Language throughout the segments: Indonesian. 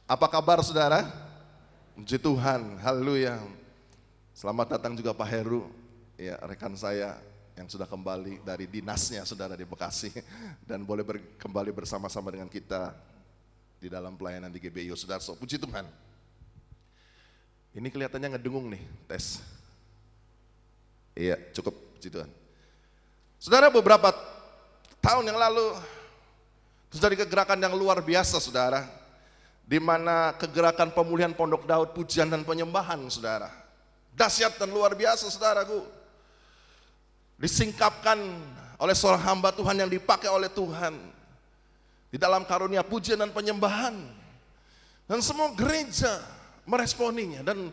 Apa kabar saudara? Puji Tuhan, haleluya. Selamat datang juga Pak Heru, ya rekan saya yang sudah kembali dari dinasnya saudara di Bekasi dan boleh kembali bersama-sama dengan kita di dalam pelayanan di GBIO saudara. So, puji Tuhan. Ini kelihatannya ngedengung nih, tes. Iya, cukup, puji Tuhan. Saudara, beberapa tahun yang lalu terjadi kegerakan yang luar biasa saudara, di mana kegerakan pemulihan Pondok Daud, pujian dan penyembahan saudara, dahsyat dan luar biasa saudaraku, disingkapkan oleh seorang hamba Tuhan yang dipakai oleh Tuhan di dalam karunia pujian dan penyembahan, dan semua gereja meresponinya. Dan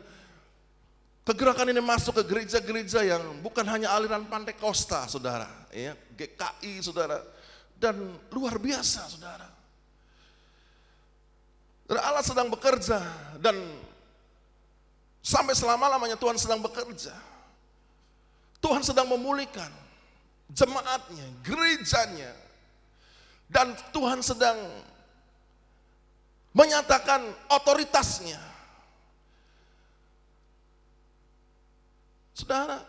kegerakan ini masuk ke gereja-gereja yang bukan hanya aliran Pantekosta saudara, ya, GKI saudara, dan luar biasa saudara. Dan Allah sedang bekerja, dan sampai selama-lamanya Tuhan sedang bekerja. Tuhan sedang memulihkan jemaatnya, gerejanya, dan Tuhan sedang menyatakan otoritasnya. Saudara,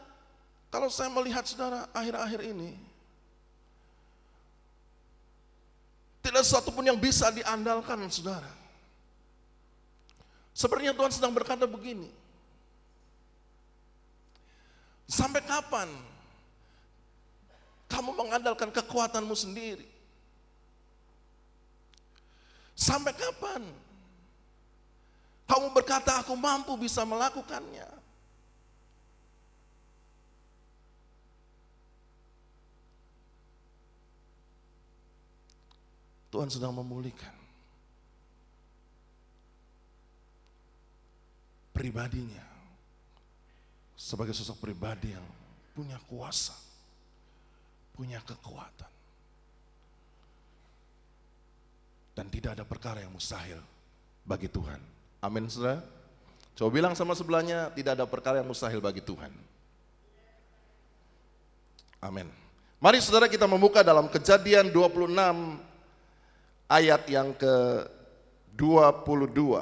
kalau saya melihat saudara akhir-akhir ini, tidak sesuatu pun yang bisa diandalkan saudara. Sepertinya Tuhan sedang berkata begini, sampai kapan kamu mengandalkan kekuatanmu sendiri? Sampai kapan kamu berkata aku mampu bisa melakukannya? Tuhan sedang memulihkan pribadinya sebagai sosok pribadi yang punya kuasa, punya kekuatan, dan tidak ada perkara yang mustahil bagi Tuhan. Amin saudara. Coba bilang sama sebelahnya, tidak ada perkara yang mustahil bagi Tuhan. Amin. Mari saudara kita membuka dalam Kejadian 26 ayat yang ke-22.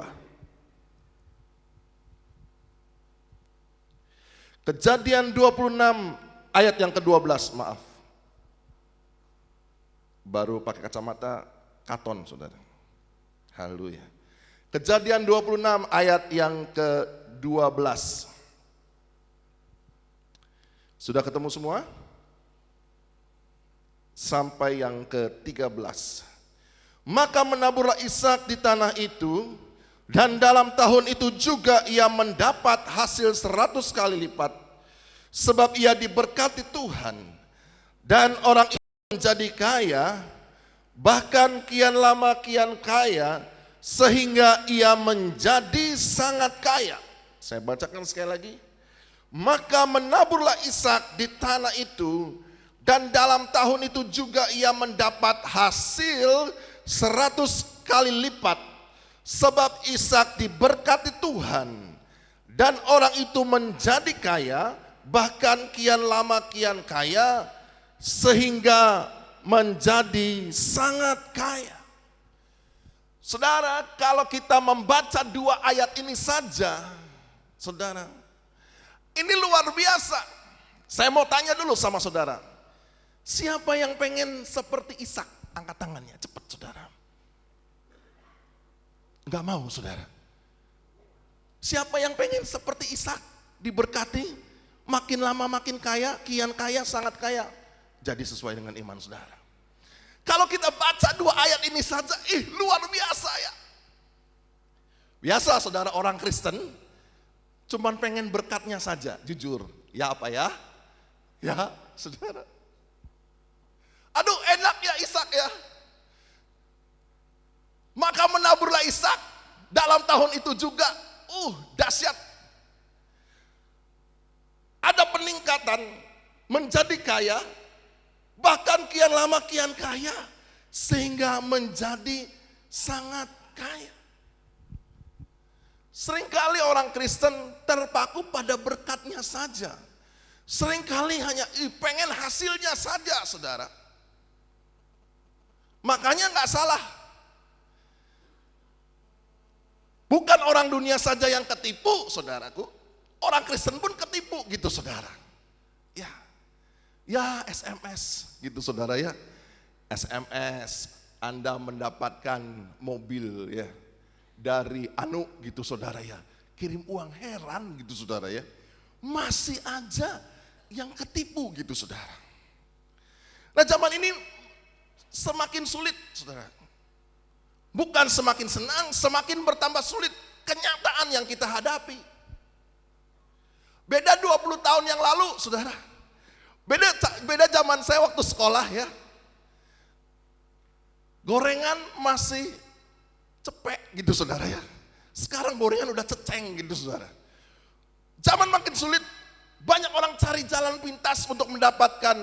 Kejadian 26 ayat yang ke-12, maaf. Baru pakai kacamata katon saudara. Haleluya. Kejadian 26 ayat yang ke-12. Sudah ketemu semua? Sampai yang ke-13. Maka menaburlah Ishak di tanah itu, dan dalam tahun itu juga ia mendapat hasil 100 kali lipat, sebab ia diberkati Tuhan, dan orang itu menjadi kaya, bahkan kian lama kian kaya, sehingga ia menjadi sangat kaya. Saya bacakan sekali lagi. Maka menaburlah Ishak di tanah itu, dan dalam tahun itu juga ia mendapat hasil 100 kali lipat, sebab Ishak diberkati Tuhan, dan orang itu menjadi kaya, bahkan kian lama kian kaya, sehingga menjadi sangat kaya. Saudara, kalau kita membaca dua ayat ini saja, saudara, ini luar biasa. Saya mau tanya dulu sama saudara, siapa yang pengen seperti Ishak? Angkat tangannya, cepat saudara. Enggak mau saudara. Siapa yang pengen seperti Ishak, diberkati, makin lama makin kaya, kian kaya, sangat kaya? Jadi sesuai dengan iman saudara. Kalau kita baca dua ayat ini saja, luar biasa ya. Biasa saudara, orang Kristen cuman pengen berkatnya saja, jujur. Ya apa ya? Ya saudara. Aduh enak ya Ishak ya. Maka menaburlah Ishak, dalam tahun itu juga, dahsyat. Ada peningkatan, menjadi kaya, bahkan kian lama kian kaya, sehingga menjadi sangat kaya. Seringkali orang Kristen terpaku pada berkatnya saja. Seringkali hanya pengen hasilnya saja saudara. Makanya nggak salah Bukan orang dunia saja yang ketipu, saudaraku. Orang Kristen pun ketipu gitu, saudara. Ya SMS gitu, saudara ya. SMS, Anda mendapatkan mobil ya dari Anu gitu, saudara ya. Kirim uang, heran gitu, saudara ya. Masih aja yang ketipu gitu, saudara. Nah, zaman ini semakin sulit, saudara. Bukan semakin senang, semakin bertambah sulit kenyataan yang kita hadapi. Beda 20 tahun yang lalu, saudara. Beda zaman saya waktu sekolah ya. Gorengan masih cepek gitu, saudara ya. Sekarang gorengan udah ceceng gitu, saudara. Zaman makin sulit, banyak orang cari jalan pintas untuk mendapatkan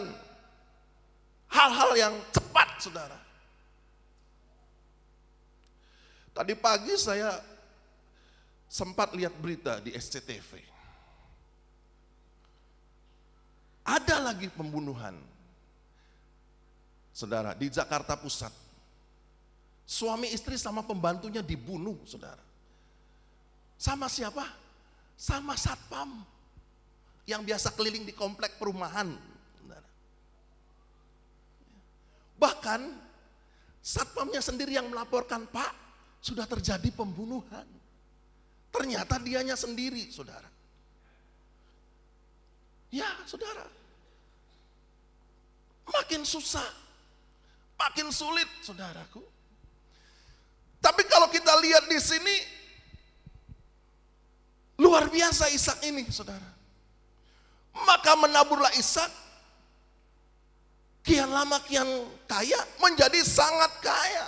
hal-hal yang cepat, saudara. Tadi pagi saya sempat lihat berita di SCTV. Ada lagi pembunuhan, saudara, di Jakarta Pusat. Suami istri sama pembantunya dibunuh, saudara. Sama siapa? Sama satpam yang biasa keliling di komplek perumahan, saudara. Bahkan satpamnya sendiri yang melaporkan, Pak, sudah terjadi pembunuhan. Ternyata dianya sendiri, saudara. Ya, saudara. Makin susah, makin sulit, saudaraku. Tapi kalau kita lihat di sini, luar biasa Ishak ini, saudara. Maka menaburlah Ishak, kian lama kian kaya, menjadi sangat kaya.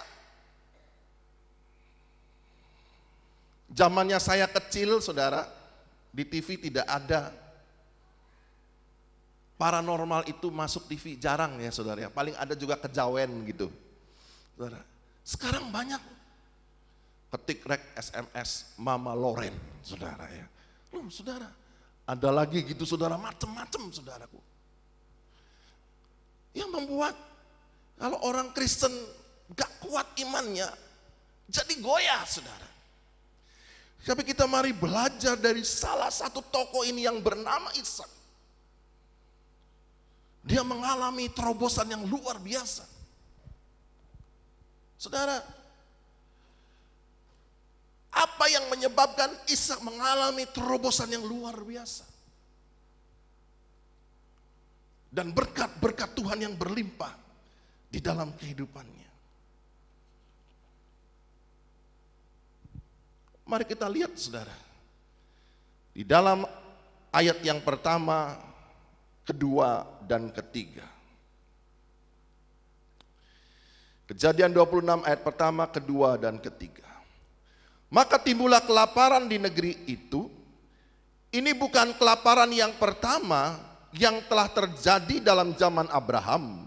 Zamannya saya kecil, saudara, di TV tidak ada paranormal itu masuk TV, jarang ya, saudara ya. Paling ada juga kejawen gitu, saudara. Sekarang banyak. Ketik rek SMS Mama Loren, saudara ya. Saudara, ada lagi gitu, saudara, macem-macem, saudaraku. Yang membuat kalau orang Kristen gak kuat imannya, jadi goyah, saudara. Tapi kita mari belajar dari salah satu tokoh ini yang bernama Ishak. Dia mengalami terobosan yang luar biasa. Saudara, apa yang menyebabkan Ishak mengalami terobosan yang luar biasa? Dan berkat-berkat Tuhan yang berlimpah di dalam kehidupannya. Mari kita lihat, saudara. Di dalam ayat yang pertama, kedua, dan ketiga. Kejadian 26 ayat pertama, kedua, dan ketiga. Maka timbullah kelaparan di negeri itu. Ini bukan kelaparan yang pertama yang telah terjadi dalam zaman Abraham.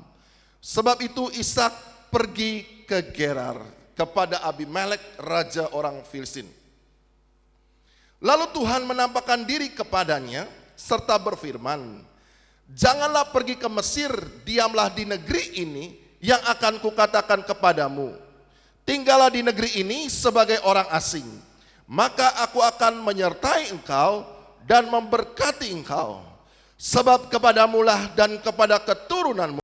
Sebab itu Ishak pergi ke Gerar kepada Abimelek, raja orang Filistin. Lalu Tuhan menampakkan diri kepadanya serta berfirman, janganlah pergi ke Mesir, diamlah di negeri ini yang akan kukatakan kepadamu. Tinggallah di negeri ini sebagai orang asing, maka aku akan menyertai engkau dan memberkati engkau. Sebab kepadamulah dan kepada keturunanmu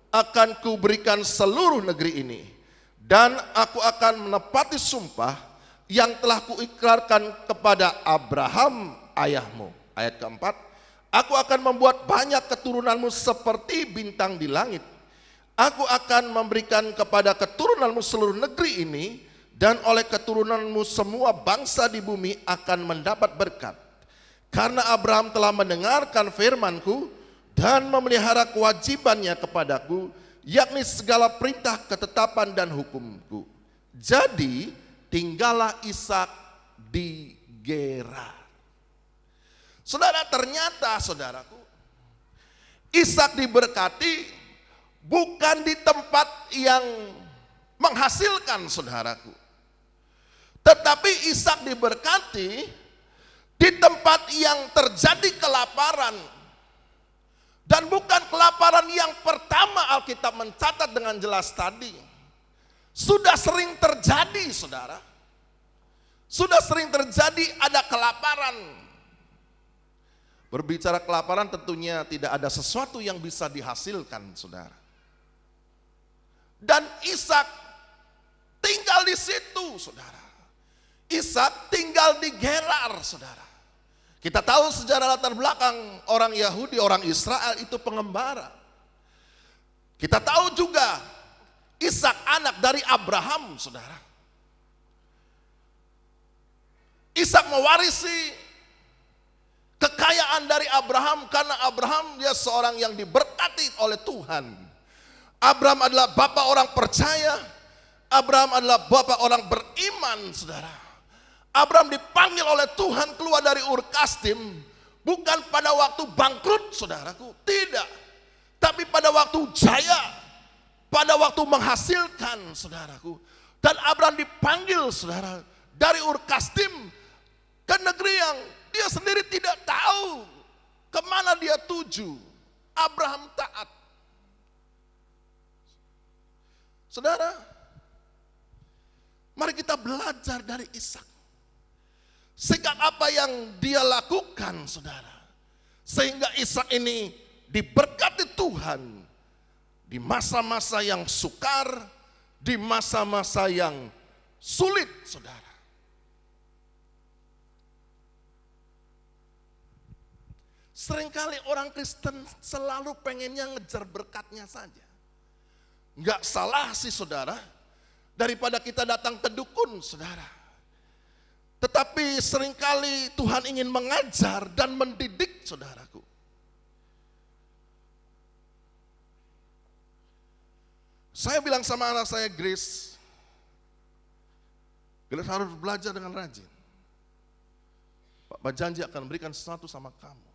akan kuberikan seluruh negeri ini. Dan aku akan menepati sumpah yang telah kuikrarkan kepada Abraham ayahmu. Ayat keempat, aku akan membuat banyak keturunanmu seperti bintang di langit. Aku akan memberikan kepada keturunanmu seluruh negeri ini, dan oleh keturunanmu semua bangsa di bumi akan mendapat berkat. Karena Abraham telah mendengarkan firmanku dan memelihara kewajibannya kepadaku, yakni segala perintah, ketetapan, dan hukumku. Jadi tinggallah Ishak di Gerar. Saudara, ternyata saudaraku, Ishak diberkati bukan di tempat yang menghasilkan, saudaraku. Tetapi Ishak diberkati di tempat yang terjadi kelaparan. Dan bukan kelaparan yang pertama Alkitab mencatat dengan jelas tadi. Sudah sering terjadi, saudara. Sudah sering terjadi ada kelaparan. Berbicara kelaparan tentunya tidak ada sesuatu yang bisa dihasilkan, saudara. Dan Ishak tinggal di situ, saudara. Ishak tinggal di Gerar, saudara. Kita tahu sejarah latar belakang orang Yahudi, orang Israel itu pengembara. Kita tahu juga Ishak anak dari Abraham, saudara. Ishak mewarisi kekayaan dari Abraham karena Abraham dia seorang yang diberkati oleh Tuhan. Abraham adalah bapak orang percaya. Abraham adalah bapak orang beriman, saudara. Abraham dipanggil oleh Tuhan keluar dari Ur Kasdim bukan pada waktu bangkrut, saudaraku, tidak. Tapi pada waktu jaya, pada waktu menghasilkan, saudaraku. Dan Abraham dipanggil, saudara, dari Ur Kasdim ke negeri yang dia sendiri tidak tahu kemana dia tuju. Abraham taat. Saudara, mari kita belajar dari Ishak. Sikap apa yang dia lakukan, saudara, sehingga Ishak ini diberkati Tuhan di masa-masa yang sukar, di masa-masa yang sulit, saudara. Seringkali orang Kristen selalu pengennya ngejar berkatnya saja. Enggak salah sih, saudara, daripada kita datang ke dukun, saudara. Tetapi seringkali Tuhan ingin mengajar dan mendidik, saudaraku. Saya bilang sama anak saya, Grace harus belajar dengan rajin. Pak janji akan berikan sesuatu sama kamu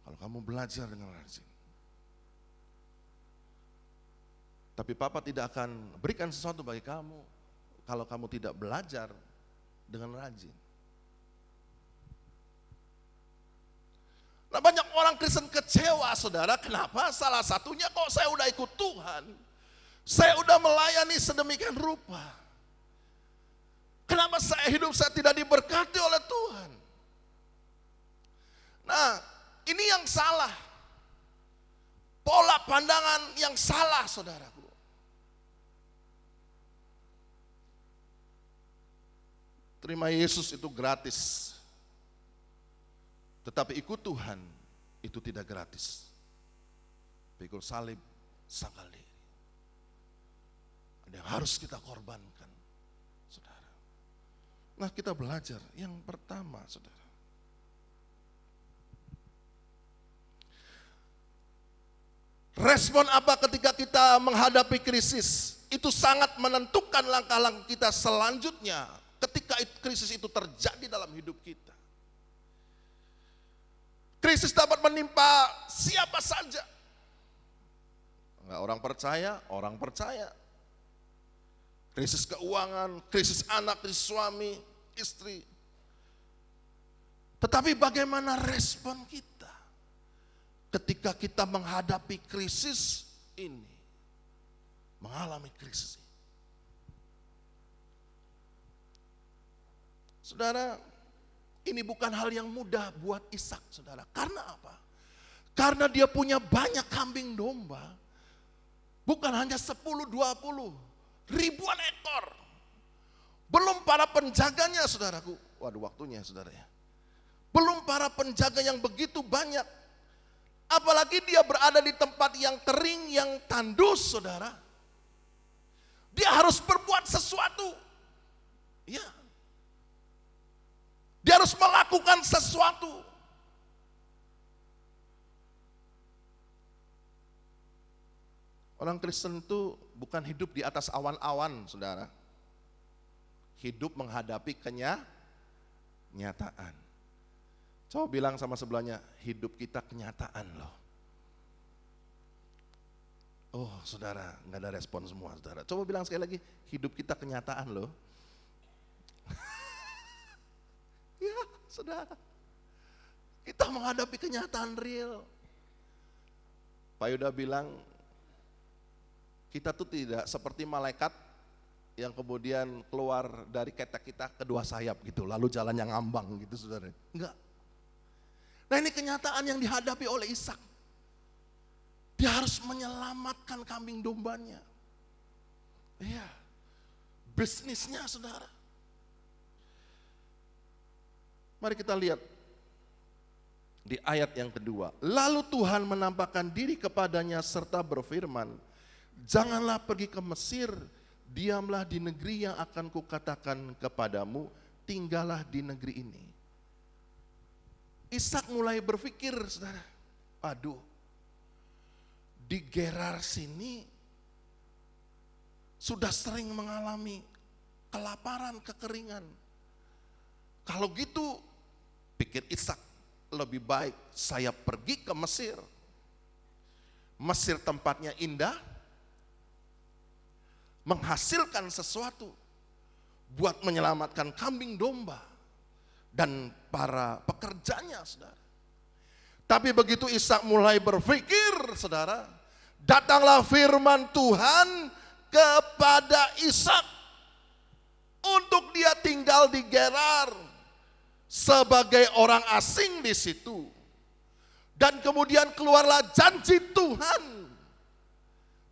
kalau kamu belajar dengan rajin. Tapi Papa tidak akan berikan sesuatu bagi kamu kalau kamu tidak belajar dengan rajin. Nah, banyak orang Kristen kecewa, saudara. Kenapa? Salah satunya, kok saya udah ikut Tuhan, saya udah melayani sedemikian rupa, kenapa hidup saya tidak diberkati oleh Tuhan? Nah, ini yang salah. Pola pandangan yang salah, saudaraku. Terima Yesus itu gratis. Tetapi ikut Tuhan itu tidak gratis. Pikul salib sangkal diri. Ada yang harus kita korbankan, saudara. Nah, kita belajar yang pertama, saudara. Respon apa ketika kita menghadapi krisis? Itu sangat menentukan langkah-langkah kita selanjutnya ketika krisis itu terjadi dalam hidup kita. Krisis dapat menimpa siapa saja. Enggak orang percaya. Krisis keuangan, krisis anak, krisis suami, istri. Tetapi bagaimana respon kita ketika kita menghadapi krisis ini, mengalami krisis ini? Saudara, ini bukan hal yang mudah buat Ishak, saudara. Karena apa? Karena dia punya banyak kambing domba. Bukan hanya 10, 20, ribuan ekor. Belum para penjaganya, saudaraku. Waduh, waktunya, saudara ya. Belum para penjaga yang begitu banyak. Apalagi dia berada di tempat yang kering, yang tandus, saudara. Dia harus berbuat sesuatu. Ya. Dia harus melakukan sesuatu. Orang Kristen itu bukan hidup di atas awan-awan, saudara. Hidup menghadapi kenyataan. Coba bilang sama sebelahnya, hidup kita kenyataan loh. Oh, saudara, nggak ada respon semua, saudara. Coba bilang sekali lagi, hidup kita kenyataan loh. Ya, saudara. Kita menghadapi kenyataan real. Pak Yuda bilang, kita tuh tidak seperti malaikat yang kemudian keluar dari ketek kita kedua sayap gitu, lalu jalan yang ngambang gitu saudara. Enggak. Nah ini kenyataan yang dihadapi oleh Ishak. Dia harus menyelamatkan kambing dombanya. Iya, bisnisnya saudara. Mari kita lihat di ayat yang kedua. Lalu Tuhan menampakkan diri kepadanya serta berfirman, janganlah pergi ke Mesir, diamlah di negeri yang akan kukatakan kepadamu, tinggallah di negeri ini. Ishak mulai berpikir, saudara, aduh, di Gerar sini sudah sering mengalami kelaparan, kekeringan. Kalau gitu, pikir Ishak, lebih baik saya pergi ke Mesir. Mesir tempatnya indah, menghasilkan sesuatu buat menyelamatkan kambing domba dan para pekerjanya, saudara. Tapi begitu Ishak mulai berpikir, saudara, datanglah firman Tuhan kepada Ishak untuk dia tinggal di Gerar sebagai orang asing di situ. Dan kemudian keluarlah janji Tuhan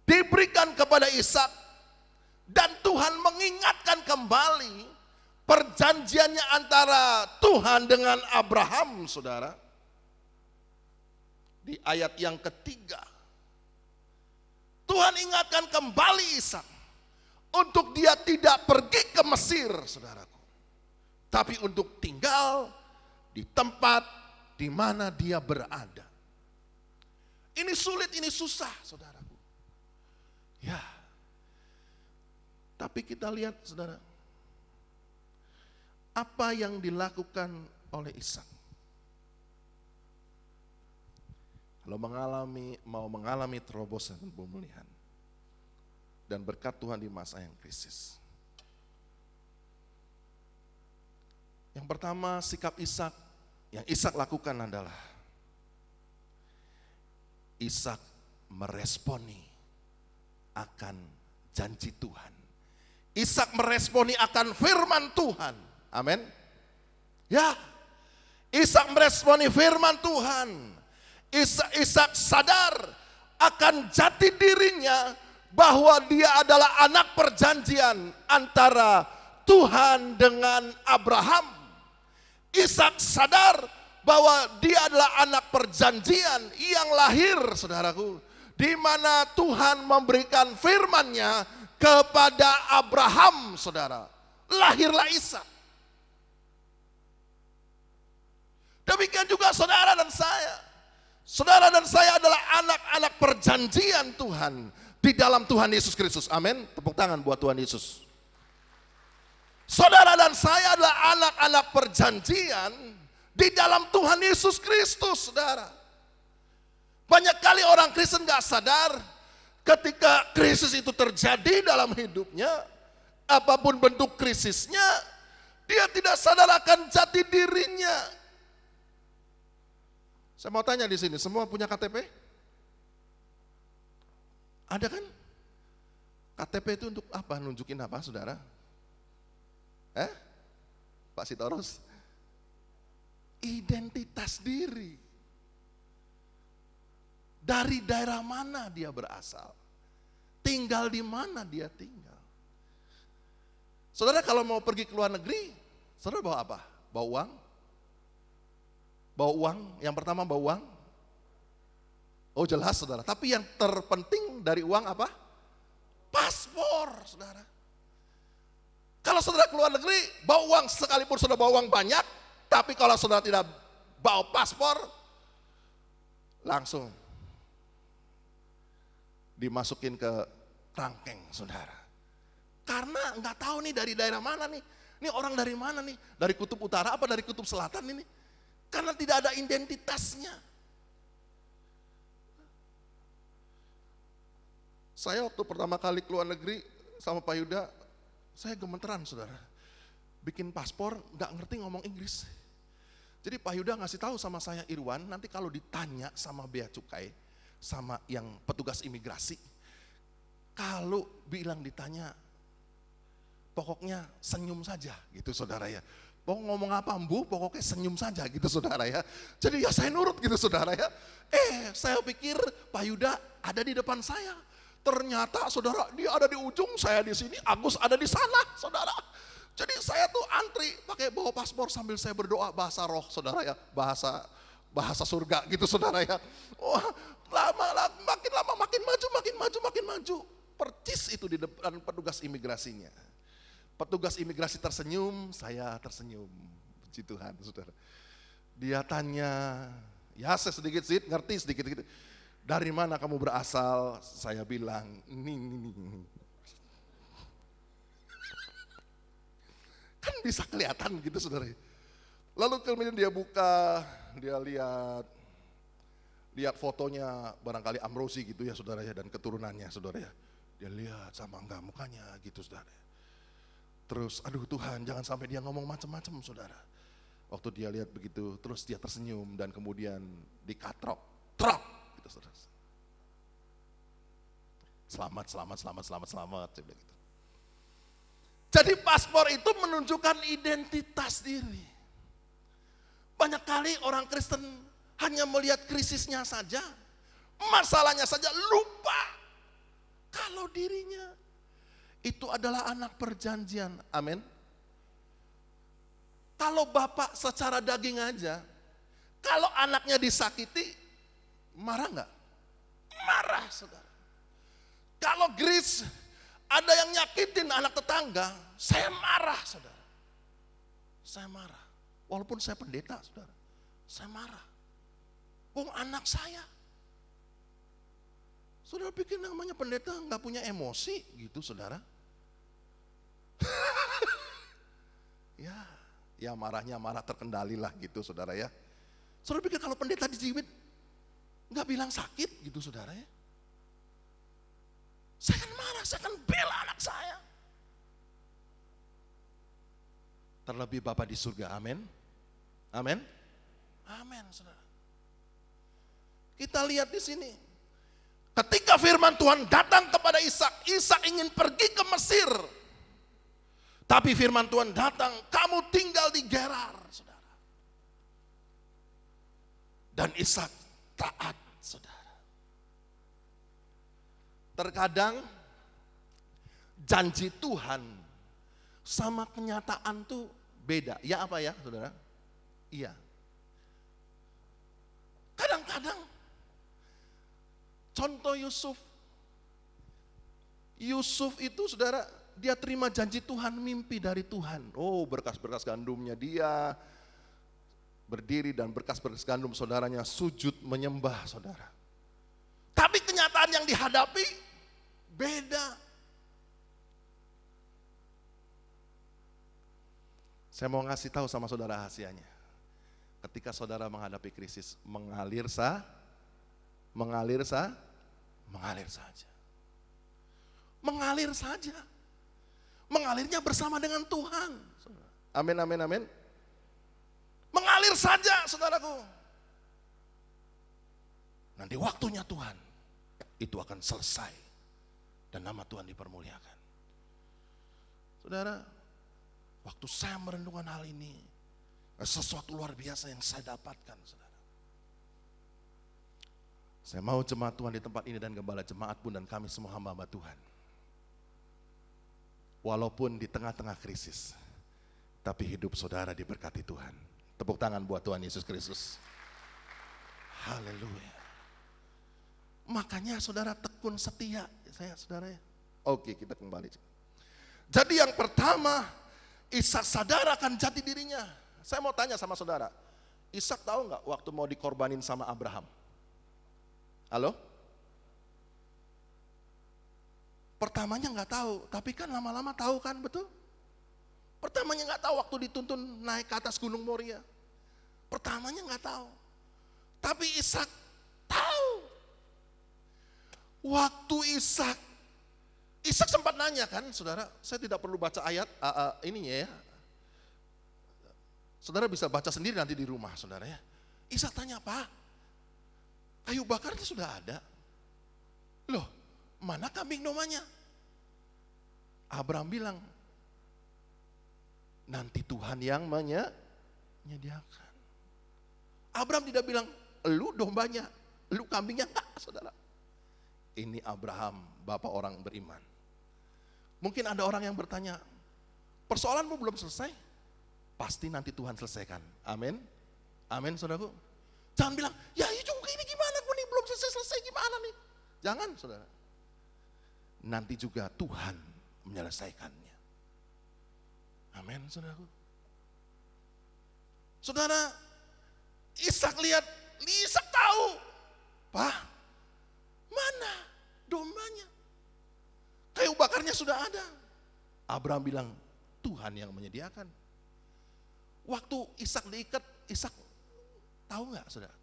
diberikan kepada Ishak, dan Tuhan mengingatkan kembali perjanjiannya antara Tuhan dengan Abraham, saudara. Di ayat yang ketiga, Tuhan ingatkan kembali Ishak untuk dia tidak pergi ke Mesir, saudaraku, tapi untuk tinggal di tempat di mana dia berada. Ini sulit, ini susah, saudaraku. Ya, tapi kita lihat, saudara, apa yang dilakukan oleh Ishak. Kalau mau mengalami terobosan dan pemulihan dan berkat Tuhan di masa yang krisis. Yang pertama, sikap Ishak yang Ishak lakukan adalah Ishak meresponi akan janji Tuhan. Ishak meresponi akan firman Tuhan. Amin. Ya, Ishak meresponi firman Tuhan. Ishak sadar akan jati dirinya bahwa dia adalah anak perjanjian antara Tuhan dengan Abraham. Ishak sadar bahwa dia adalah anak perjanjian yang lahir, saudaraku, di mana Tuhan memberikan firman-Nya kepada Abraham, saudara. Lahirlah Ishak. Demikian juga saudara dan saya. Saudara dan saya adalah anak-anak perjanjian Tuhan di dalam Tuhan Yesus Kristus. Amin. Tepuk tangan buat Tuhan Yesus. Saudara dan saya adalah anak-anak perjanjian di dalam Tuhan Yesus Kristus, saudara. Banyak kali orang Kristen gak sadar ketika krisis itu terjadi dalam hidupnya, apapun bentuk krisisnya, dia tidak sadar akan jati dirinya. Saya mau tanya di sini, semua punya KTP? Ada kan? KTP itu untuk apa? Nunjukin apa, saudara? Pak Sitoros? Identitas diri. Dari daerah mana dia berasal? Tinggal di mana dia tinggal? Saudara kalau mau pergi ke luar negeri, saudara bawa apa? Bawa uang? Bawa uang, yang pertama bawa uang. Oh jelas, saudara. Tapi yang terpenting dari uang apa? Paspor, saudara. Kalau saudara keluar negeri, bawa uang sekalipun saudara bawa uang banyak, tapi kalau saudara tidak bawa paspor, langsung dimasukin ke rangkeng, saudara. Karena nggak tahu nih dari daerah mana nih. Ini orang dari mana nih? Dari kutub utara apa dari kutub selatan ini? Karena tidak ada identitasnya. Saya waktu pertama kali keluar negeri sama Pak Yuda, saya gemeteran, saudara. Bikin paspor, gak ngerti ngomong Inggris. Jadi Pak Yuda ngasih tahu sama saya, Irwan, nanti kalau ditanya sama bea cukai, sama yang petugas imigrasi, kalau bilang ditanya, pokoknya senyum saja gitu saudara ya. Mau ngomong apa Bu, pokoknya senyum saja gitu saudara ya. Jadi ya saya nurut gitu saudara ya. Saya pikir Pak Yuda ada di depan saya. Ternyata saudara dia ada di ujung, saya di sini, Agus ada di sana saudara. Jadi saya tuh antri pakai bawa paspor sambil saya berdoa bahasa roh saudara ya. Bahasa surga gitu saudara ya. Wah, makin lama makin maju. Percis itu di depan petugas imigrasinya. Petugas imigrasi tersenyum, saya tersenyum. Puji Tuhan saudara. Dia tanya, ya saya sedikit ngerti sedikit. Dari mana kamu berasal? Saya bilang, ini. Kan bisa kelihatan gitu saudara. Lalu kemudian dia buka, dia lihat fotonya barangkali Amrosi gitu ya saudara ya, dan keturunannya saudara ya. Dia lihat sama enggak mukanya gitu saudara. Terus aduh Tuhan jangan sampai dia ngomong macam-macam saudara. Waktu dia lihat begitu terus dia tersenyum dan kemudian dikatrok, trok gitu saudara. Selamat gitu. Jadi paspor itu menunjukkan identitas diri. Banyak kali orang Kristen hanya melihat krisisnya saja, masalahnya saja, lupa kalau dirinya itu adalah anak perjanjian. Amin. Kalau bapak secara daging aja, kalau anaknya disakiti, marah nggak? Marah saudara. Kalau Grace ada yang nyakitin anak tetangga, saya marah saudara. Saya marah. Walaupun saya pendeta saudara, saya marah. Wong anak saya. Saudara pikir namanya pendeta nggak punya emosi gitu saudara? Ya marahnya marah terkendali lah gitu saudara ya. Saudara pikir kalau pendeta dijibit nggak bilang sakit gitu saudara ya? Saya kan marah, saya kan bela anak saya. Terlebih Bapa di surga, amin. Amin. Amin, saudara. Kita lihat di sini. Ketika firman Tuhan datang kepada Ishak, Ishak ingin pergi ke Mesir. Tapi firman Tuhan datang, kamu tinggal di Gerar, saudara. Dan Ishak taat, saudara. Terkadang janji Tuhan sama kenyataan tuh beda. Ya apa ya, saudara? Iya. Kadang-kadang contoh Yusuf itu saudara, dia terima janji Tuhan, mimpi dari Tuhan. Oh, berkas-berkas gandumnya dia berdiri dan berkas-berkas gandum saudaranya sujud menyembah saudara. Tapi kenyataan yang dihadapi beda. Saya mau ngasih tahu sama saudara rahasianya. Ketika saudara menghadapi krisis, mengalir saja. Mengalir saja. Mengalirnya bersama dengan Tuhan. Amin, amin, amin. Mengalir saja, saudaraku. Nanti waktunya Tuhan, itu akan selesai. Dan nama Tuhan dipermuliakan. Saudara, waktu saya merenungkan hal ini, sesuatu luar biasa yang saya dapatkan, saudara. Saya mau jemaat Tuhan di tempat ini dan gembala jemaat pun dan kami semua hamba-hamba Tuhan. Walaupun di tengah-tengah krisis, tapi hidup saudara diberkati Tuhan. Tepuk tangan buat Tuhan Yesus Kristus. Haleluya. Makanya saudara tekun setia, saudara ya. Oke, kita kembali. Jadi yang pertama, Ishak sadar akan jati dirinya. Saya mau tanya sama saudara, Ishak tahu nggak waktu mau dikorbanin sama Abraham? Halo? Pertamanya nggak tahu, tapi kan lama-lama tahu kan, betul? Pertamanya nggak tahu waktu dituntun naik ke atas Gunung Moria. Pertamanya nggak tahu, tapi Ishak tahu. Waktu Ishak sempat nanya kan, saudara, saya tidak perlu baca ayat ininya ya. Saudara bisa baca sendiri nanti di rumah, saudara ya. Ishak tanya, Pak, kayu bakarnya sudah ada. Loh, mana kambing domanya? Abraham bilang, nanti Tuhan yang menyediakan. Abraham tidak bilang, lu dombanya, lu kambingnya, enggak saudara. Ini Abraham, bapak orang beriman. Mungkin ada orang yang bertanya, persoalanmu belum selesai? Pasti nanti Tuhan selesaikan. Amin. Amin saudaraku. Jangan bilang, ya juga ini gimana, gue nih belum selesai gimana nih. Jangan saudara. Nanti juga Tuhan menyelesaikannya. Amin saudaraku. Saudara, Ishak lihat, Ishak tahu, Pak, mana dombanya? Kayu bakarnya sudah ada. Abraham bilang, Tuhan yang menyediakan. Waktu Ishak diikat, Ishak tahu nggak saudara?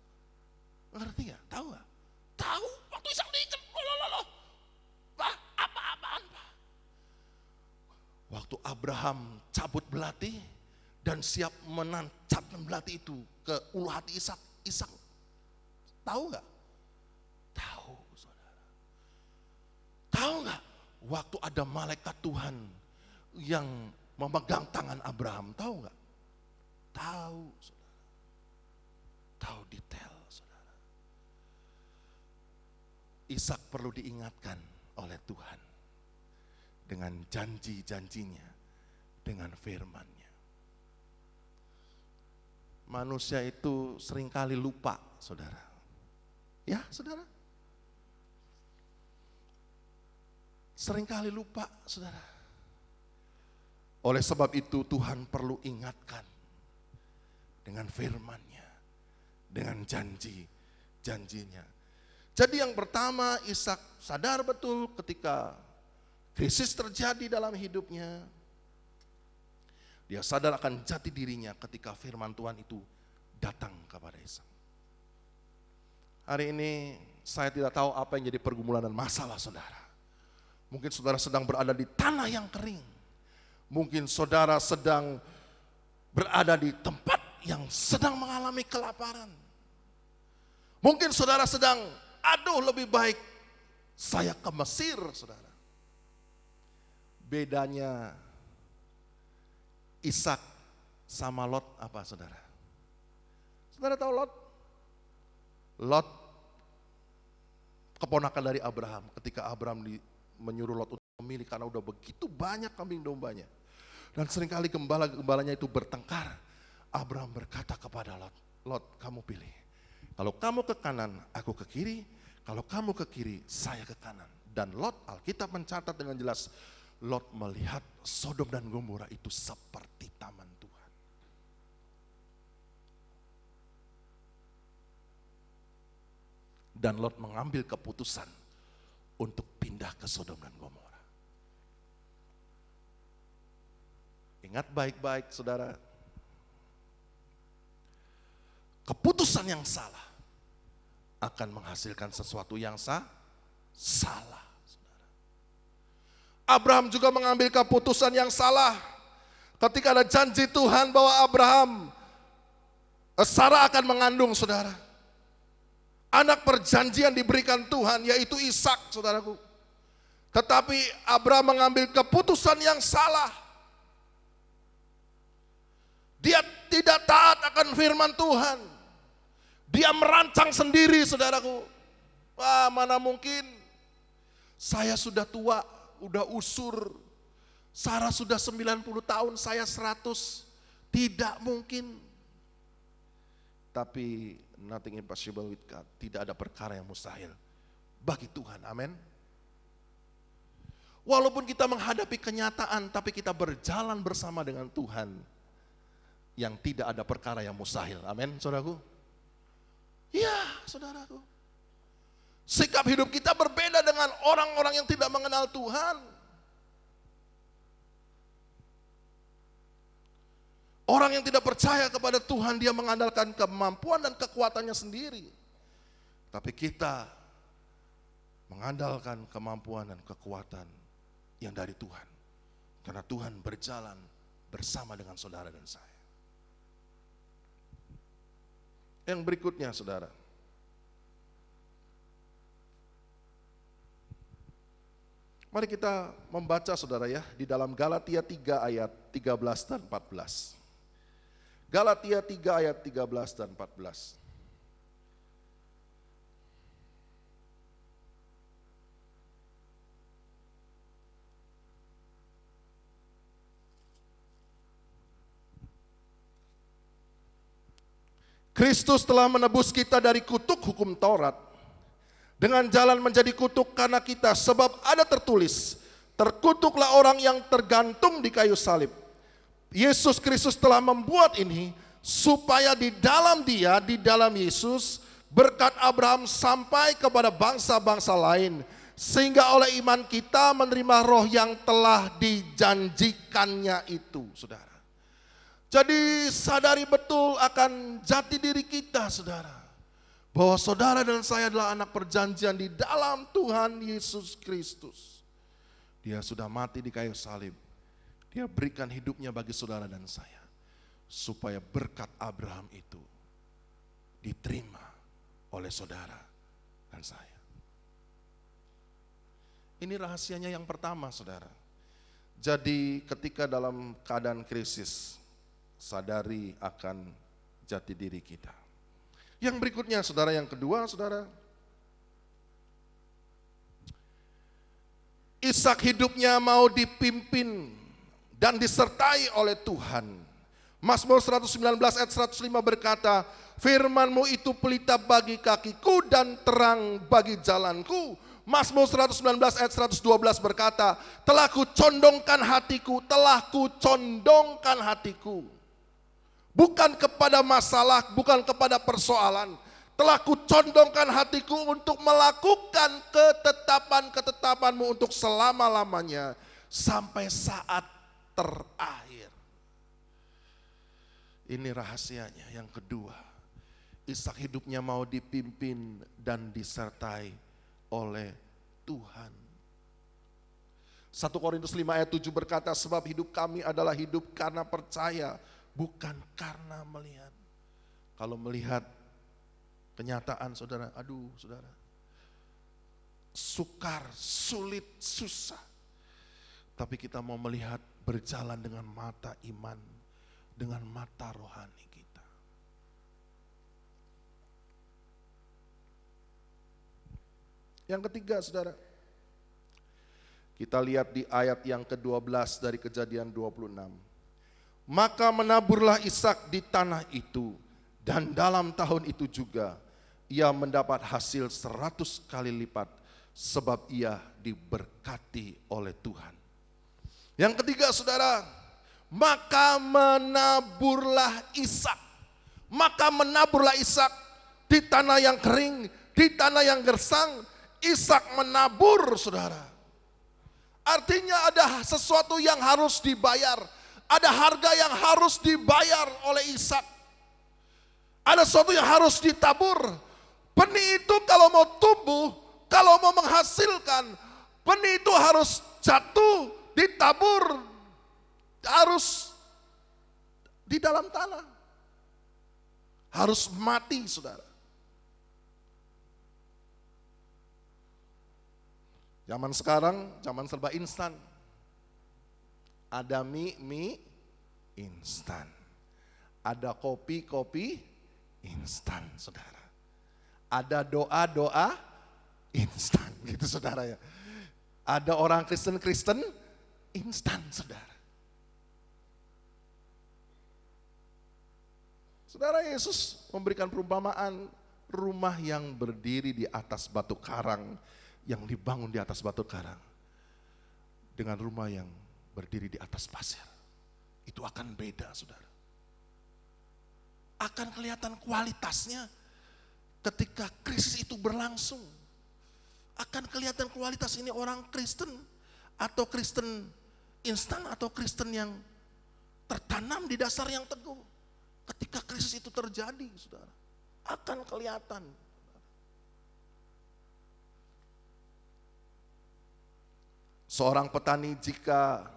Ngerti nggak? Tahu nggak? Tahu. Waktu Ishak diikat, loh, Pak, apa-apaan Pak? Waktu Abraham cabut belati dan siap menancapkan belati itu ke ulu hati Ishak, Ishak tahu nggak? Tahu saudara. Tahu nggak? Waktu ada malaikat Tuhan yang memegang tangan Abraham, tahu nggak? Tahu saudara. Tahu detail saudara. Ishak perlu diingatkan oleh Tuhan dengan janji-janjinya, dengan firman-Nya. Manusia itu seringkali lupa saudara. Ya saudara. Seringkali lupa saudara. Oleh sebab itu Tuhan perlu ingatkan dengan firman-Nya, dengan janji-janjinya. Jadi yang pertama, Ishak sadar betul ketika krisis terjadi dalam hidupnya. Dia sadar akan jati dirinya ketika firman Tuhan itu datang kepada Ishak. Hari ini saya tidak tahu apa yang jadi pergumulan dan masalah saudara. Mungkin saudara sedang berada di tanah yang kering. Mungkin saudara sedang berada di tempat yang sedang mengalami kelaparan. Mungkin saudara sedang, aduh lebih baik saya ke Mesir saudara. Bedanya Ishak sama Lot apa saudara? Saudara tahu Lot? Lot keponakan dari Abraham. Ketika Abraham menyuruh Lot untuk memilih karena udah begitu banyak kambing dombanya. Dan seringkali gembala-gembalanya itu bertengkar. Abraham berkata kepada Lot, Lot kamu pilih. Kalau kamu ke kanan, aku ke kiri. Kalau kamu ke kiri, saya ke kanan. Dan Lot, Alkitab mencatat dengan jelas, Lot melihat Sodom dan Gomora itu seperti taman Tuhan. Dan Lot mengambil keputusan untuk pindah ke Sodom dan Gomora. Ingat baik-baik saudara, keputusan yang salah akan menghasilkan sesuatu yang salah. Saudara. Abraham juga mengambil keputusan yang salah ketika ada janji Tuhan bahwa Sarah akan mengandung saudara. Anak perjanjian diberikan Tuhan yaitu Ishak saudaraku. Tetapi Abraham mengambil keputusan yang salah. Dia tidak taat akan firman Tuhan. Dia merancang sendiri saudaraku. Wah mana mungkin. Saya sudah tua, udah usur. Sarah sudah 90 tahun, saya 100. Tidak mungkin. Tapi nothing impossible with God. Tidak ada perkara yang mustahil bagi Tuhan. Amin. Walaupun kita menghadapi kenyataan, tapi kita berjalan bersama dengan Tuhan. Yang tidak ada perkara yang mustahil. Amin saudaraku. Ya saudaraku. Sikap hidup kita berbeda dengan orang-orang yang tidak mengenal Tuhan. Orang yang tidak percaya kepada Tuhan, dia mengandalkan kemampuan dan kekuatannya sendiri. Tapi kita mengandalkan kemampuan dan kekuatan yang dari Tuhan. Karena Tuhan berjalan bersama dengan saudara dan saya. Yang berikutnya saudara. Mari kita membaca saudara ya, di dalam Galatia 3 ayat 13 dan 14. Galatia 3 ayat 13 dan 14. Kristus telah menebus kita dari kutuk hukum Taurat dengan jalan menjadi kutuk karena kita, sebab ada tertulis, terkutuklah orang yang tergantung di kayu salib. Yesus Kristus telah membuat ini supaya di dalam Dia, di dalam Yesus, berkat Abraham sampai kepada bangsa-bangsa lain, sehingga oleh iman kita menerima roh yang telah dijanjikannya itu, saudara. Jadi sadari betul akan jati diri kita, saudara, bahwa saudara dan saya adalah anak perjanjian di dalam Tuhan Yesus Kristus. Dia sudah mati di kayu salib. Dia berikan hidupnya bagi saudara dan saya, supaya berkat Abraham itu diterima oleh saudara dan saya. Ini rahasianya yang pertama, saudara. Jadi ketika dalam keadaan krisis, sadari akan jati diri kita. Yang berikutnya, saudara, yang kedua, saudara, Ishak hidupnya mau dipimpin dan disertai oleh Tuhan. Mazmur 119 ayat 105 berkata, firman-Mu itu pelita bagi kakiku dan terang bagi jalanku. Mazmur 119 ayat 112 berkata, telah ku condongkan hatiku, telah ku condongkan hatiku. Bukan kepada masalah, bukan kepada persoalan. Telah kucondongkan hatiku untuk melakukan ketetapan-ketetapanmu untuk selama-lamanya, sampai saat terakhir. Ini rahasianya yang kedua. Ishak hidupnya mau dipimpin dan disertai oleh Tuhan. 1 Korintus 5 ayat 7 berkata, sebab hidup kami adalah hidup karena percaya, bukan karena melihat. Kalau melihat kenyataan, saudara, aduh saudara, sukar, sulit, susah. Tapi kita mau melihat, berjalan dengan mata iman, dengan mata rohani kita. Yang ketiga, saudara, kita lihat di ayat yang ke-12 dari Kejadian 26. Maka menaburlah Ishak di tanah itu, dan dalam tahun itu juga ia mendapat hasil 100 kali lipat, sebab ia diberkati oleh Tuhan. Yang ketiga, saudara, maka menaburlah Ishak. Maka menaburlah Ishak di tanah yang kering, di tanah yang gersang. Ishak menabur, saudara. Artinya ada sesuatu yang harus dibayar. Ada harga yang harus dibayar oleh Ishak. Ada sesuatu yang harus ditabur. Benih itu kalau mau tumbuh, kalau mau menghasilkan, benih itu harus jatuh, ditabur, harus di dalam tanah. Harus mati, saudara. Zaman sekarang, zaman serba instan. Ada mie instan. Ada kopi instan, saudara. Ada doa instan, gitu saudara ya. Ada orang Kristen instan, saudara. Saudara, Yesus memberikan perumpamaan rumah yang berdiri di atas batu karang, yang dibangun di atas batu karang, dengan rumah yang berdiri di atas pasir. Itu akan beda, saudara. Akan kelihatan kualitasnya ketika krisis itu berlangsung. Akan kelihatan kualitas ini orang Kristen, atau Kristen instan, atau Kristen yang tertanam di dasar yang teguh. Ketika krisis itu terjadi, saudara, akan kelihatan. Seorang petani jika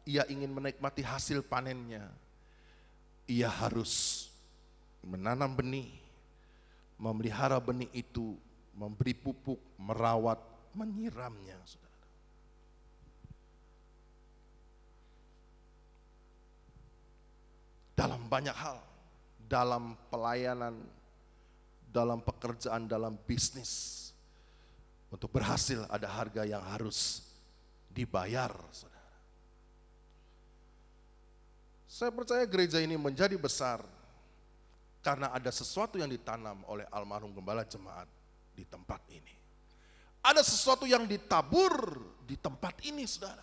ia ingin menikmati hasil panennya, ia harus menanam benih, memelihara benih itu, memberi pupuk, merawat, menyiramnya, saudara. banyak hal. Dalam pelayanan, dalam pekerjaan, dalam bisnis. Untuk berhasil ada harga yang harus dibayar, saudara. Saya percaya gereja ini menjadi besar karena ada sesuatu yang ditanam oleh almarhum gembala jemaat di tempat ini. Ada sesuatu yang ditabur di tempat ini, saudara.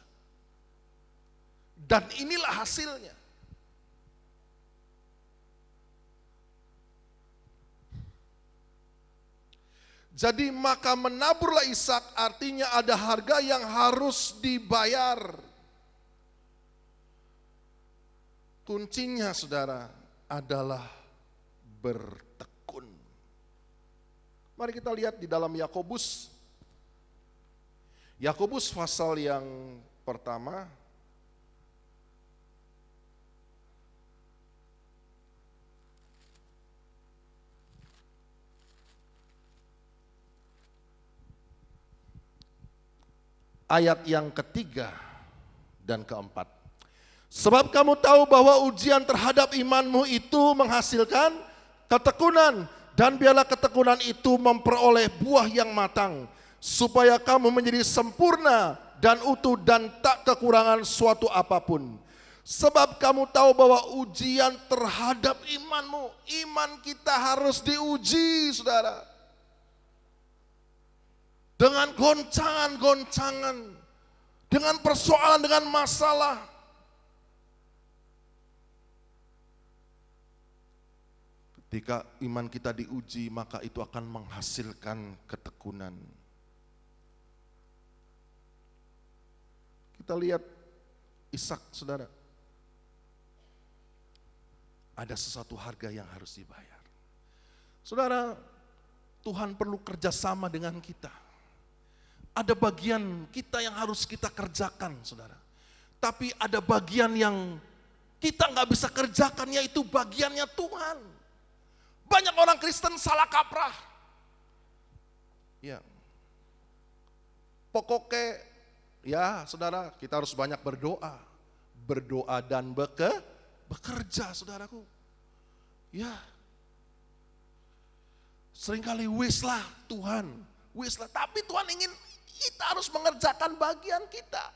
Dan inilah hasilnya. Jadi maka menaburlah Ishak, artinya ada harga yang harus dibayar. Kuncinya, saudara, adalah bertekun. Mari kita lihat di dalam Yakobus. Yakobus pasal yang pertama. Ayat yang ketiga dan keempat. Sebab kamu tahu bahwa ujian terhadap imanmu itu menghasilkan ketekunan. Dan biarlah ketekunan itu memperoleh buah yang matang. Supaya kamu menjadi sempurna dan utuh dan tak kekurangan suatu apapun. Sebab kamu tahu bahwa ujian terhadap imanmu. Iman kita harus diuji, saudara. Dengan goncangan-goncangan, dengan persoalan, dengan masalah. Ketika iman kita diuji, maka itu akan menghasilkan ketekunan. Kita lihat Ishak, saudara. Ada sesuatu harga yang harus dibayar. Saudara, Tuhan perlu kerjasama dengan kita. Ada bagian kita yang harus kita kerjakan, saudara. Tapi ada bagian yang kita nggak bisa kerjakan, yaitu bagiannya Tuhan. Banyak orang Kristen salah kaprah. Ya, pokoknya, ya saudara, kita harus banyak berdoa. Berdoa dan bekerja, saudaraku. Ya, seringkali wislah Tuhan, wislah. Tapi Tuhan ingin kita harus mengerjakan bagian kita.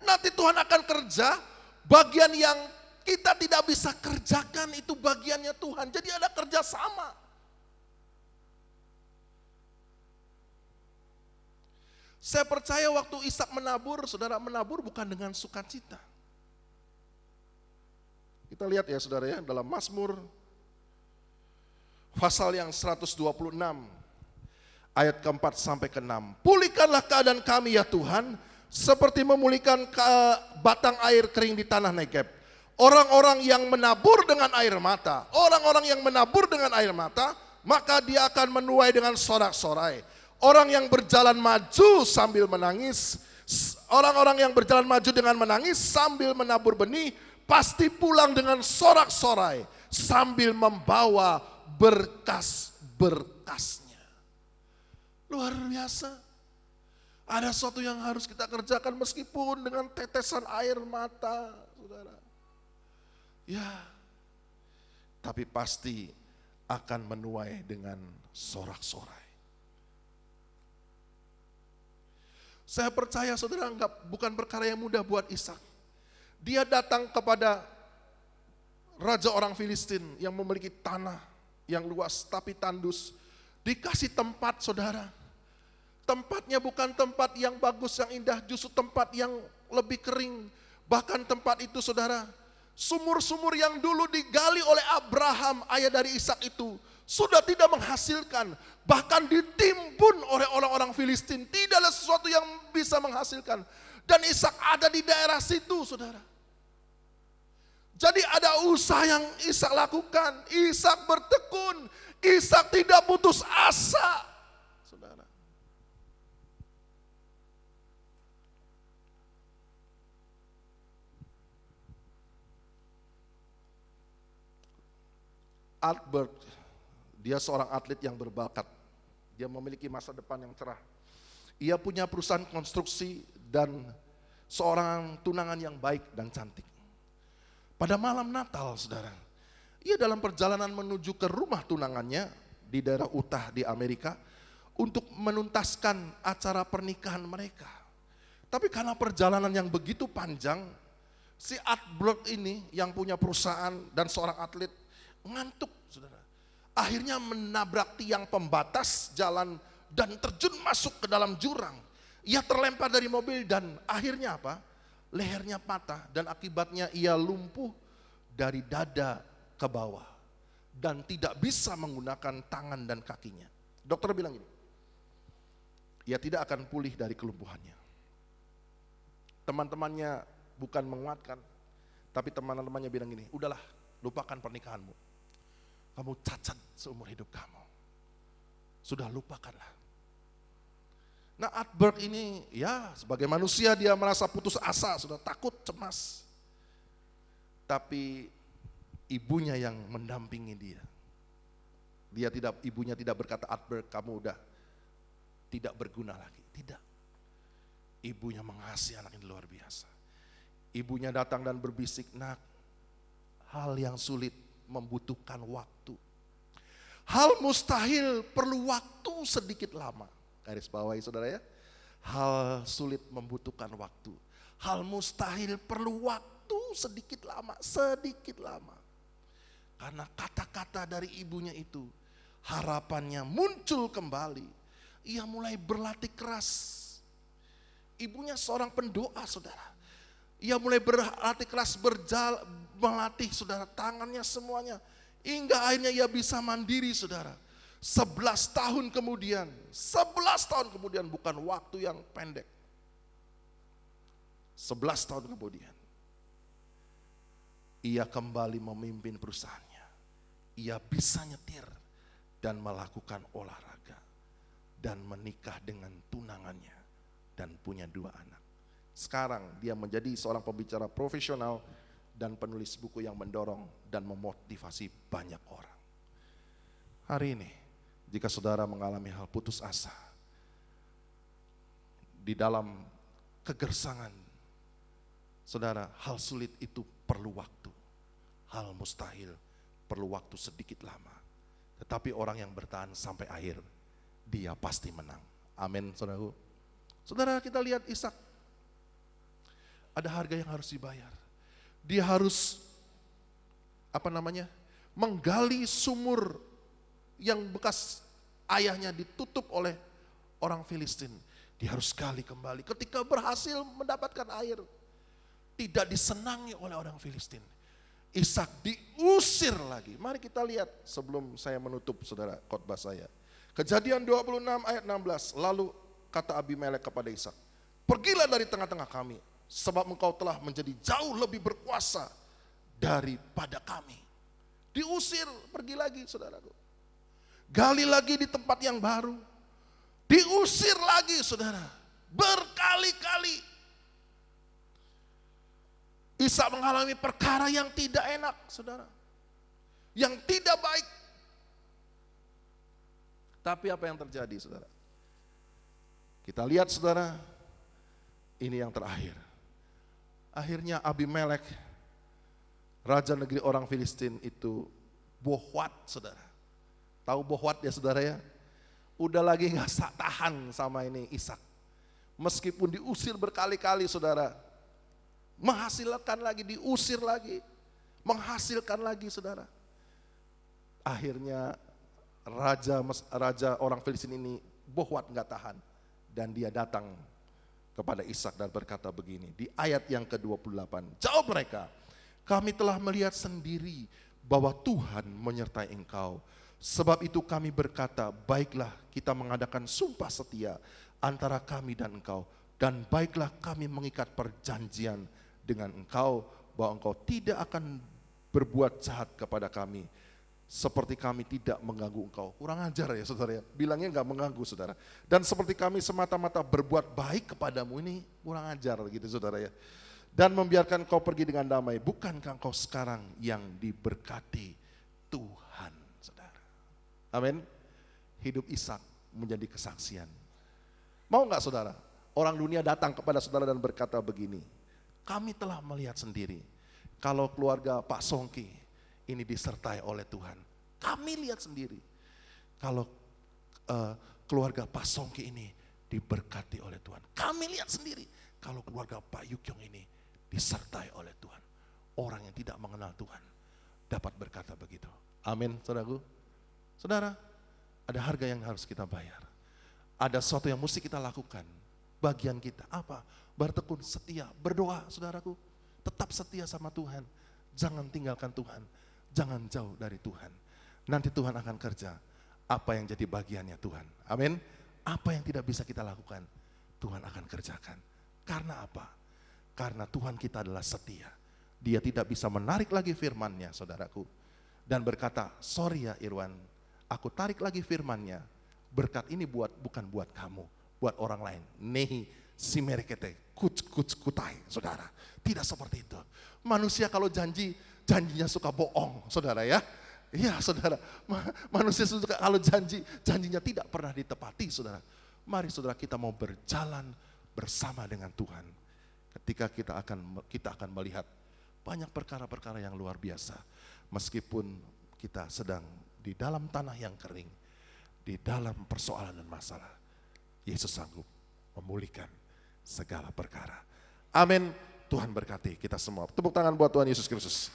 Nanti Tuhan akan kerja, bagian yang kita tidak bisa kerjakan itu bagiannya Tuhan. Jadi ada kerjasama. Saya percaya waktu Ishak menabur, saudara, menabur bukan dengan sukacita. Kita lihat ya saudara ya, dalam Mazmur pasal yang 126. Ayat keempat sampai ke-6. Pulihkanlah keadaan kami ya Tuhan, seperti memulihkan batang air kering di tanah Negeb. Orang-orang yang menabur dengan air mata, orang-orang yang menabur dengan air mata, maka dia akan menuai dengan sorak-sorai. Orang yang berjalan maju sambil menangis, orang-orang yang berjalan maju dengan menangis sambil menabur benih, pasti pulang dengan sorak-sorai sambil membawa berkas-berkasnya. Luar biasa. Ada sesuatu yang harus kita kerjakan meskipun dengan tetesan air mata, saudara. Ya, tapi pasti akan menuai dengan sorak-sorai. Saya percaya saudara, bukan perkara yang mudah buat Ishak. Dia datang kepada raja orang Filistin yang memiliki tanah yang luas tapi tandus. Dikasih tempat, saudara. Tempatnya bukan tempat yang bagus, yang indah, justru tempat yang lebih kering. Bahkan tempat itu, saudara, sumur-sumur yang dulu digali oleh Abraham, ayah dari Ishak itu, sudah tidak menghasilkan. Bahkan ditimbun oleh orang-orang Filistin. Tidak ada sesuatu yang bisa menghasilkan. Dan Ishak ada di daerah situ, saudara. Jadi ada usaha yang Ishak lakukan. Ishak bertekun. Ishak tidak putus asa, saudara. Albert, dia seorang atlet yang berbakat. Dia memiliki masa depan yang cerah. Ia punya perusahaan konstruksi dan seorang tunangan yang baik dan cantik. Pada malam Natal, saudara, ia dalam perjalanan menuju ke rumah tunangannya di daerah Utah di Amerika untuk menuntaskan acara pernikahan mereka. Tapi karena perjalanan yang begitu panjang, si Atberg ini yang punya perusahaan dan seorang atlet ngantuk, saudara. Akhirnya menabrak tiang pembatas jalan dan terjun masuk ke dalam jurang. Ia terlempar dari mobil dan akhirnya apa? Lehernya patah dan akibatnya ia lumpuh dari dada ke bawah dan tidak bisa menggunakan tangan dan kakinya. Dokter bilang gini, ia tidak akan pulih dari kelumpuhannya. Teman-temannya bukan menguatkan, tapi teman-temannya bilang gini, udahlah, lupakan pernikahanmu. Kamu cacat seumur hidup kamu. Sudah, lupakanlah. Nah, Atberg ini ya sebagai manusia dia merasa putus asa, sudah takut, cemas. Tapi ibunya yang mendampingi dia. Ibunya tidak berkata, Atberg kamu udah tidak berguna lagi. Tidak. Ibunya mengasihi anak ini luar biasa. Ibunya datang dan berbisik, nak, hal yang sulit membutuhkan waktu. Hal mustahil perlu waktu sedikit lama. Garis bawahi saudara ya. Hal sulit membutuhkan waktu. Hal mustahil perlu waktu sedikit lama. Karena kata-kata dari ibunya itu, harapannya muncul kembali. Ia mulai berlatih keras. Ibunya seorang pendoa, saudara. Ia mulai berlatih keras, melatih saudara, tangannya semuanya. Hingga akhirnya ia bisa mandiri, saudara. 11 tahun kemudian, bukan waktu yang pendek. 11 tahun kemudian, ia kembali memimpin perusahaannya. Ia bisa nyetir dan melakukan olahraga dan menikah dengan tunangannya dan punya 2 anak. Sekarang dia menjadi seorang pembicara profesional dan penulis buku yang mendorong dan memotivasi banyak orang. Hari ini, jika saudara mengalami hal putus asa, di dalam kegersangan, saudara, hal sulit itu perlu waktu. Hal mustahil perlu waktu sedikit lama. Tetapi orang yang bertahan sampai akhir, dia pasti menang. Amin, saudaraku. Saudara, kita lihat Ishak. Ada harga yang harus dibayar. Dia harus menggali sumur yang bekas ayahnya ditutup oleh orang Filistin. Dia harus gali kembali. Ketika berhasil mendapatkan air, tidak disenangi oleh orang Filistin. Ishak diusir lagi. Mari kita lihat sebelum saya menutup saudara khotbah saya. Kejadian 26 ayat 16. Lalu kata Abimelek kepada Ishak, pergilah dari tengah-tengah kami, sebab engkau telah menjadi jauh lebih berkuasa daripada kami. Diusir, pergi lagi saudaraku. Gali lagi di tempat yang baru. Diusir lagi saudara. Berkali-kali. Ishak mengalami perkara yang tidak enak saudara. Yang tidak baik. Tapi apa yang terjadi saudara? Kita lihat saudara. Ini yang terakhir. Akhirnya Abimelek, raja negeri orang Filistin itu bohwat saudara. Tahu bohwat ya saudara ya? Udah lagi gak tahan sama ini Ishak. Meskipun diusir berkali-kali saudara. Menghasilkan lagi, diusir lagi. Menghasilkan lagi saudara. Akhirnya raja orang Filistin ini bohwat gak tahan. Dan dia datang kepada Ishak dan berkata begini, di ayat yang ke-28, jawab mereka, kami telah melihat sendiri bahwa Tuhan menyertai engkau. Sebab itu kami berkata, baiklah kita mengadakan sumpah setia antara kami dan engkau. Dan baiklah kami mengikat perjanjian dengan engkau, bahwa engkau tidak akan berbuat jahat kepada kami, seperti kami tidak mengganggu engkau. Kurang ajar ya saudara ya, bilangnya gak mengganggu saudara. Dan seperti kami semata-mata berbuat baik kepadamu, ini kurang ajar gitu saudara ya. Dan membiarkan kau pergi dengan damai. Bukankah engkau sekarang yang diberkati Tuhan saudara. Amin. Hidup Ishak menjadi kesaksian. Mau gak saudara, orang dunia datang kepada saudara dan berkata begini, kami telah melihat sendiri, kalau keluarga Pak Songki ini disertai oleh Tuhan. Kami lihat sendiri kalau keluarga Pak Songki ini diberkati oleh Tuhan. Kami lihat sendiri kalau keluarga Pak Yukyong ini disertai oleh Tuhan. Orang yang tidak mengenal Tuhan dapat berkata begitu. Amin, saudaraku. Saudara, ada harga yang harus kita bayar. Ada sesuatu yang mesti kita lakukan. Bagian kita apa? Bertekun, setia, berdoa, saudaraku. Tetap setia sama Tuhan. Jangan tinggalkan Tuhan. Jangan jauh dari Tuhan. Nanti Tuhan akan kerja apa yang jadi bagiannya Tuhan. Amin. Apa yang tidak bisa kita lakukan, Tuhan akan kerjakan. Karena apa? Karena Tuhan kita adalah setia. Dia tidak bisa menarik lagi firman-Nya, saudaraku. Dan berkata, sorry ya Irwan, aku tarik lagi firman-Nya. Berkat ini bukan buat kamu, buat orang lain. Nehi simerekete kutai, saudara. Tidak seperti itu. Manusia kalau janjinya suka bohong, saudara ya. Iya saudara, manusia suka kalau janjinya tidak pernah ditepati, saudara. Mari saudara, kita mau berjalan bersama dengan Tuhan. Ketika kita akan melihat banyak perkara-perkara yang luar biasa. Meskipun kita sedang di dalam tanah yang kering, di dalam persoalan dan masalah, Yesus sanggup memulihkan segala perkara. Amin. Tuhan berkati kita semua. Tepuk tangan buat Tuhan Yesus Kristus.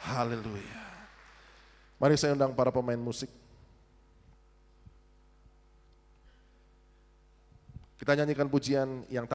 Haleluya. Mari saya undang para pemain musik. Kita nyanyikan pujian yang